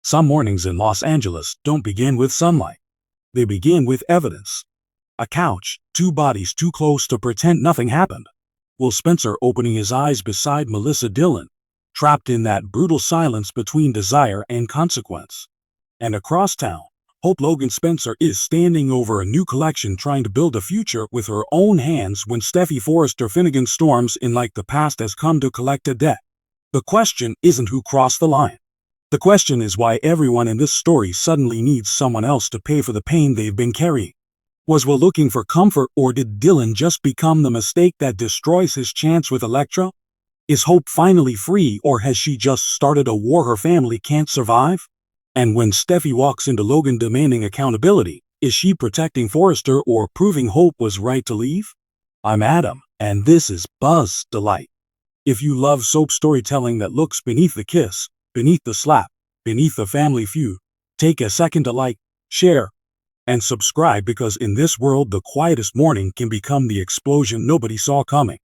Some mornings in Los Angeles don't begin with sunlight. They begin with evidence. A couch, two bodies too close to pretend nothing happened. Will Spencer opening his eyes beside Melissa Dillon, trapped in that brutal silence between desire and consequence. And across town, Hope Logan Spencer is standing over a new collection trying to build a future with her own hands when Steffy Forrester Finnegan storms in like the past has come to collect a debt. The question isn't who crossed the line. The question is why everyone in this story suddenly needs someone else to pay for the pain they've been carrying. Was Will looking for comfort, or did Dylan just become the mistake that destroys his chance with Electra? Is Hope finally free, or has she just started a war her family can't survive? And when Steffy walks into Logan demanding accountability, is she protecting Forrester or proving Hope was right to leave? I'm Adam, and this is Buzz Delight. If you love soap storytelling that looks beneath the kiss, beneath the slap, beneath the family feud, take a second to like, share, and subscribe, because in this world the quietest morning can become the explosion nobody saw coming.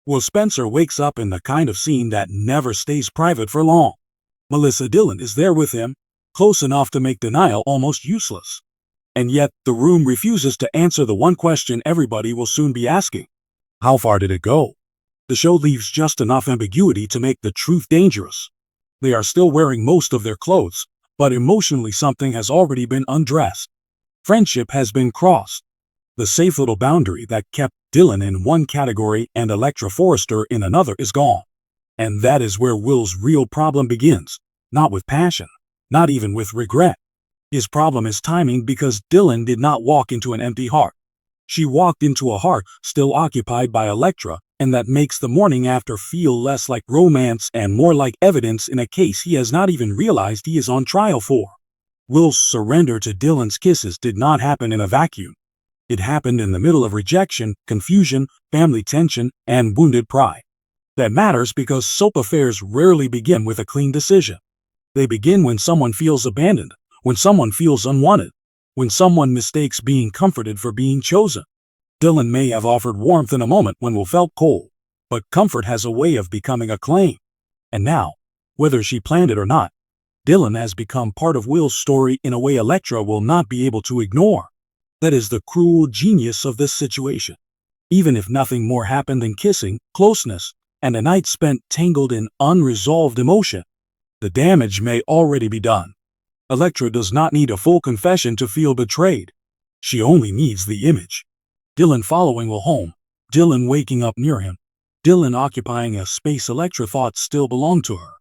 Will Spencer wakes up in the kind of scene that never stays private for long. Melissa Dillon is there with him, close enough to make denial almost useless. And yet the room refuses to answer the one question everybody will soon be asking. How far did it go? The show leaves just enough ambiguity to make the truth dangerous. They are still wearing most of their clothes, but emotionally something has already been undressed. Friendship has been crossed. The safe little boundary that kept Dylan in one category and Electra Forrester in another is gone. And that is where Will's real problem begins, not with passion, not even with regret. His problem is timing, because Dylan did not walk into an empty heart. She walked into a heart still occupied by Electra, and that makes the morning after feel less like romance and more like evidence in a case he has not even realized he is on trial for. Will's surrender to Dylan's kisses did not happen in a vacuum. It happened in the middle of rejection, confusion, family tension, and wounded pride. That matters because soap affairs rarely begin with a clean decision. They begin when someone feels abandoned, when someone feels unwanted, when someone mistakes being comforted for being chosen. Dylan may have offered warmth in a moment when Will felt cold, but comfort has a way of becoming a claim. And now, whether she planned it or not, Dylan has become part of Will's story in a way Electra will not be able to ignore. That is the cruel genius of this situation. Even if nothing more happened than kissing, closeness, and a night spent tangled in unresolved emotion, the damage may already be done. Electra does not need a full confession to feel betrayed. She only needs the image. Dylan following Will home, Dylan waking up near him, Dylan occupying a space Electra thought still belonged to her.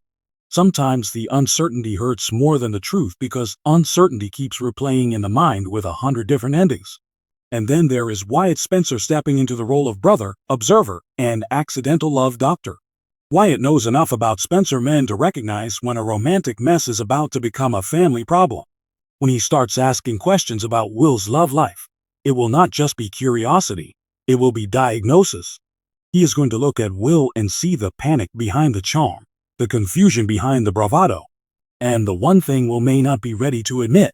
Sometimes the uncertainty hurts more than the truth, because uncertainty keeps replaying in the mind with 100 different endings. And then there is Wyatt Spencer stepping into the role of brother, observer, and accidental love doctor. Wyatt knows enough about Spencer men to recognize when a romantic mess is about to become a family problem. When he starts asking questions about Will's love life, it will not just be curiosity, it will be diagnosis. He is going to look at Will and see the panic behind the charm, the confusion behind the bravado, and the one thing Will may not be ready to admit.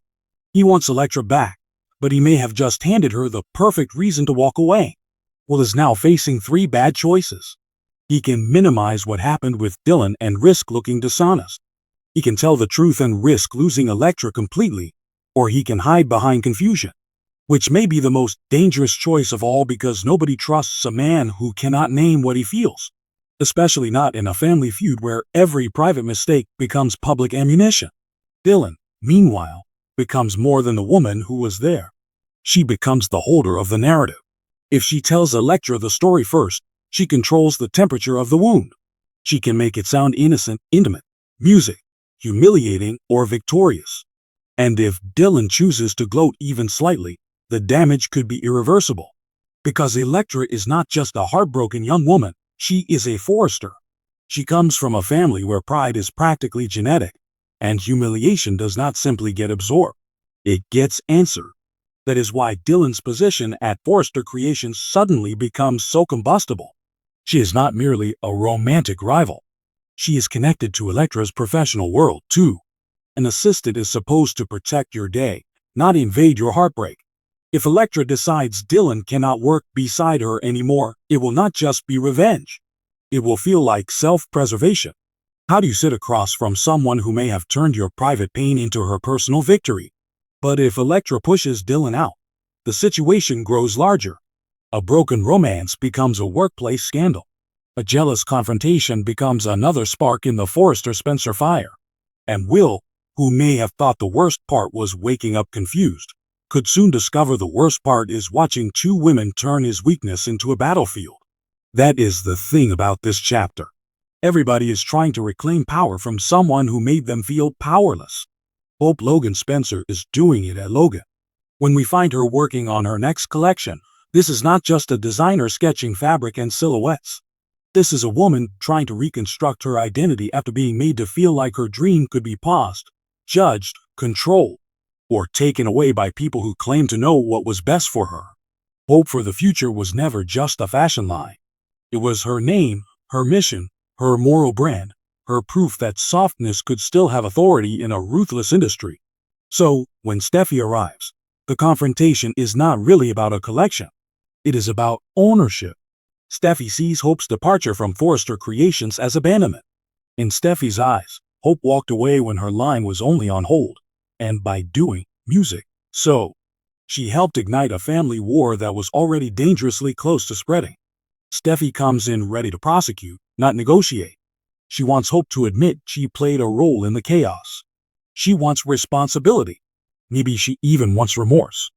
He wants Electra back, but he may have just handed her the perfect reason to walk away. Will is now facing 3 bad choices. He can minimize what happened with Dylan and risk looking dishonest. He can tell the truth and risk losing Electra completely, or he can hide behind confusion, which may be the most dangerous choice of all, because nobody trusts a man who cannot name what he feels, especially not in a family feud where every private mistake becomes public ammunition. Dylan, meanwhile, becomes more than the woman who was there. She becomes the holder of the narrative. If she tells Electra the story first, she controls the temperature of the wound. She can make it sound innocent, intimate, music, humiliating, or victorious. And if Dylan chooses to gloat even slightly, the damage could be irreversible. Because Electra is not just a heartbroken young woman, she is a Forrester. She comes from a family where pride is practically genetic, and humiliation does not simply get absorbed. It gets answered. That is why Dylan's position at Forrester Creations suddenly becomes so combustible. She is not merely a romantic rival. She is connected to Electra's professional world, too. An assistant is supposed to protect your day, not invade your heartbreak. If Electra decides Dylan cannot work beside her anymore, it will not just be revenge. It will feel like self-preservation. How do you sit across from someone who may have turned your private pain into her personal victory? But if Electra pushes Dylan out, the situation grows larger. A broken romance becomes a workplace scandal. A jealous confrontation becomes another spark in the Forrester-Spencer fire. And Will, who may have thought the worst part was waking up confused, could soon discover the worst part is watching two women turn his weakness into a battlefield. That is the thing about this chapter. Everybody is trying to reclaim power from someone who made them feel powerless. Hope Logan Spencer is doing it at Logan. When we find her working on her next collection, this is not just a designer sketching fabric and silhouettes. This is a woman trying to reconstruct her identity after being made to feel like her dream could be paused, judged, controlled, or taken away by people who claimed to know what was best for her. Hope for the future was never just a fashion line. It was her name, her mission, her moral brand, her proof that softness could still have authority in a ruthless industry. So, when Steffy arrives, the confrontation is not really about a collection. It is about ownership. Steffy sees Hope's departure from Forrester Creations as abandonment. In Steffy's eyes, Hope walked away when her line was only on hold, and by doing music, so she helped ignite a family war that was already dangerously close to spreading. Steffy comes in ready to prosecute, not negotiate. She wants Hope to admit she played a role in the chaos. She wants responsibility. Maybe she even wants remorse.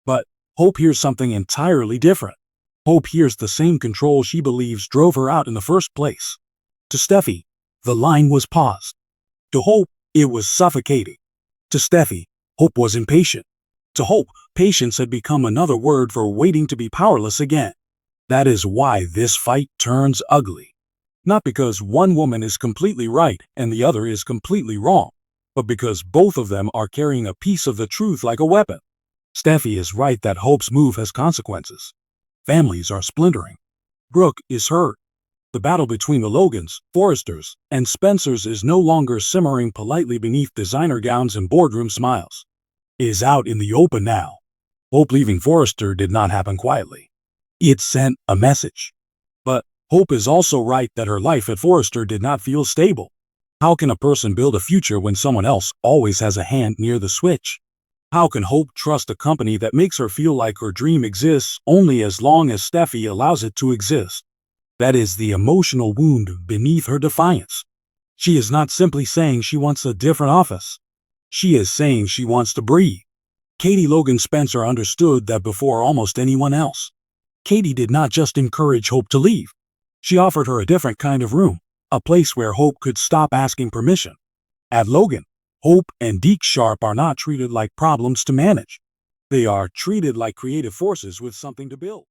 But Hope hears something entirely different. Hope hears the same control she believes drove her out in the first place. To Steffy, the line was paused. To Hope, it was suffocating. To Steffy, Hope was impatient. To Hope, patience had become another word for waiting to be powerless again. That is why this fight turns ugly. Not because one woman is completely right and the other is completely wrong, but because both of them are carrying a piece of the truth like a weapon. Steffy is right that Hope's move has consequences. Families are splintering. Brooke is hurt. The battle between the Logans, Forresters, and Spencers is no longer simmering politely beneath designer gowns and boardroom smiles. It is out in the open now. Hope leaving Forrester did not happen quietly. It sent a message. But Hope is also right that her life at Forrester did not feel stable. How can a person build a future when someone else always has a hand near the switch? How can Hope trust a company that makes her feel like her dream exists only as long as Steffy allows it to exist? That is the emotional wound beneath her defiance. She is not simply saying she wants a different office. She is saying she wants to breathe. Katie Logan Spencer understood that before almost anyone else. Katie did not just encourage Hope to leave. She offered her a different kind of room, a place where Hope could stop asking permission. At Logan, Hope and Deke Sharp are not treated like problems to manage. They are treated like creative forces with something to build.